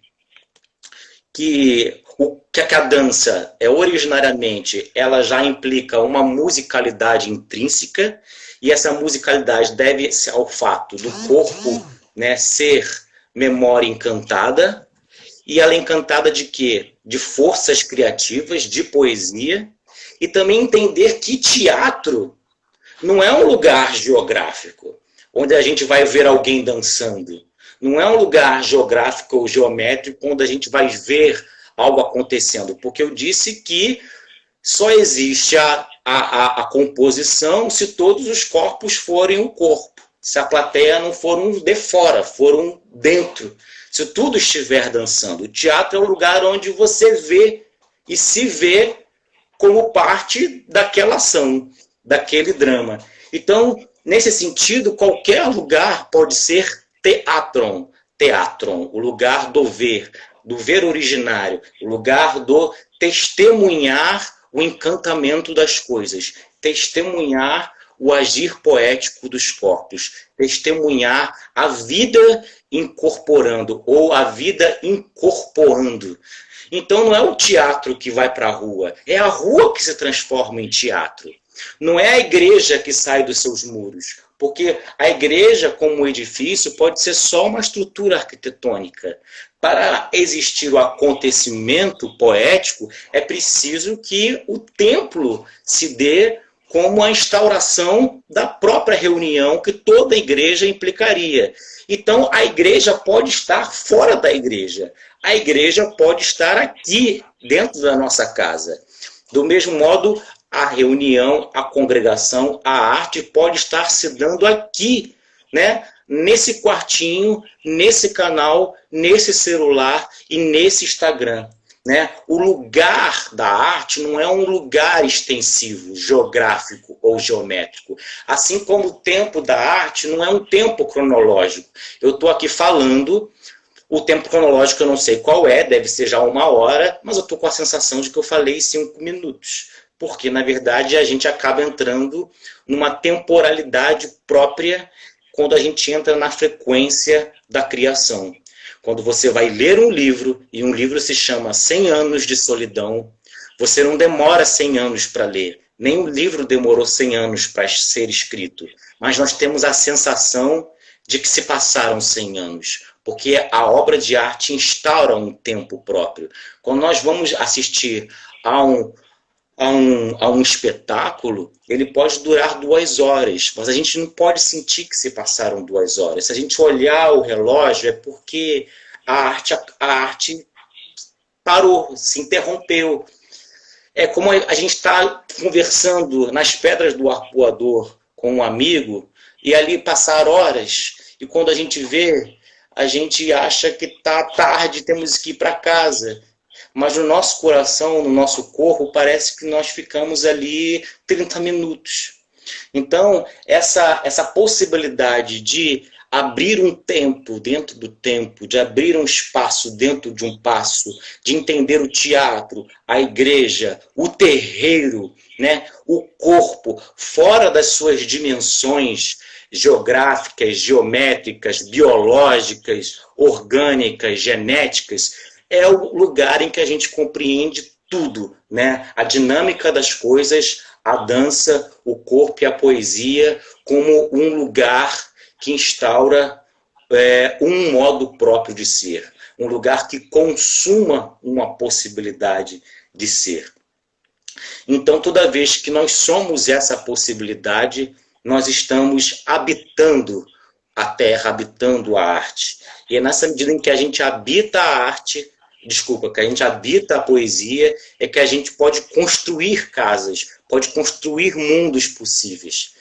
a dança originariamente ela já implica uma musicalidade intrínseca, e essa musicalidade deve ao fato do corpo, né, ser memória encantada, e ela é encantada de quê? De forças criativas, de poesia, e também entender que teatro não é um lugar geográfico, onde a gente vai ver alguém dançando. Não é um lugar geográfico ou geométrico onde a gente vai ver algo acontecendo. Porque eu disse que só existe a composição se todos os corpos forem um corpo. Se a plateia não for um de fora, for um dentro. Se tudo estiver dançando. O teatro é o lugar onde você vê e se vê como parte daquela ação, daquele drama. Então, nesse sentido, qualquer lugar pode ser teatron, o lugar do ver originário, o lugar do testemunhar o encantamento das coisas, testemunhar o agir poético dos corpos, testemunhar a vida incorporando ou a vida incorporando. Então não é o teatro que vai para a rua, é a rua que se transforma em teatro. Não é a igreja que sai dos seus muros, porque a igreja, como edifício, pode ser só uma estrutura arquitetônica. Para existir o acontecimento poético, é preciso que o templo se dê como a instauração da própria reunião que toda igreja implicaria. Então, a igreja pode estar fora da igreja. A igreja pode estar aqui, dentro da nossa casa. Do mesmo modo, a reunião, a congregação, a arte pode estar se dando aqui, né? Nesse quartinho, nesse canal, nesse celular e nesse Instagram. Né? O lugar da arte não é um lugar extensivo, geográfico ou geométrico. Assim como o tempo da arte não é um tempo cronológico. Eu estou aqui falando, o tempo cronológico eu não sei qual é, deve ser já 1 hora, mas eu estou com a sensação de que eu falei 5 minutos. Porque, na verdade, a gente acaba entrando numa temporalidade própria quando a gente entra na frequência da criação. Quando você vai ler um livro, e um livro se chama 100 anos de solidão, você não demora 100 anos para ler. Nem o livro demorou 100 anos para ser escrito. Mas nós temos a sensação de que se passaram 100 anos. Porque a obra de arte instaura um tempo próprio. Quando nós vamos assistir a um espetáculo, ele pode durar 2 horas, mas a gente não pode sentir que se passaram 2 horas. Se a gente olhar o relógio, é porque a arte parou, se interrompeu. É como a gente está conversando nas pedras do arpoador com um amigo, e ali passar horas, e quando a gente vê, a gente acha que está tarde, temos que ir para casa. Mas no nosso coração, no nosso corpo, parece que nós ficamos ali 30 minutos. Então, essa possibilidade de abrir um tempo dentro do tempo, de abrir um espaço dentro de um passo, de entender o teatro, a igreja, o terreiro, né, o corpo, fora das suas dimensões geográficas, geométricas, biológicas, orgânicas, genéticas, é o lugar em que a gente compreende tudo, né? A dinâmica das coisas, a dança, o corpo e a poesia como um lugar que instaura um modo próprio de ser. Um lugar que consuma uma possibilidade de ser. Então, toda vez que nós somos essa possibilidade, nós estamos habitando a terra, habitando a arte. E é nessa medida em que a gente habita a arte, que a gente habita a poesia, é que a gente pode construir casas, pode construir mundos possíveis.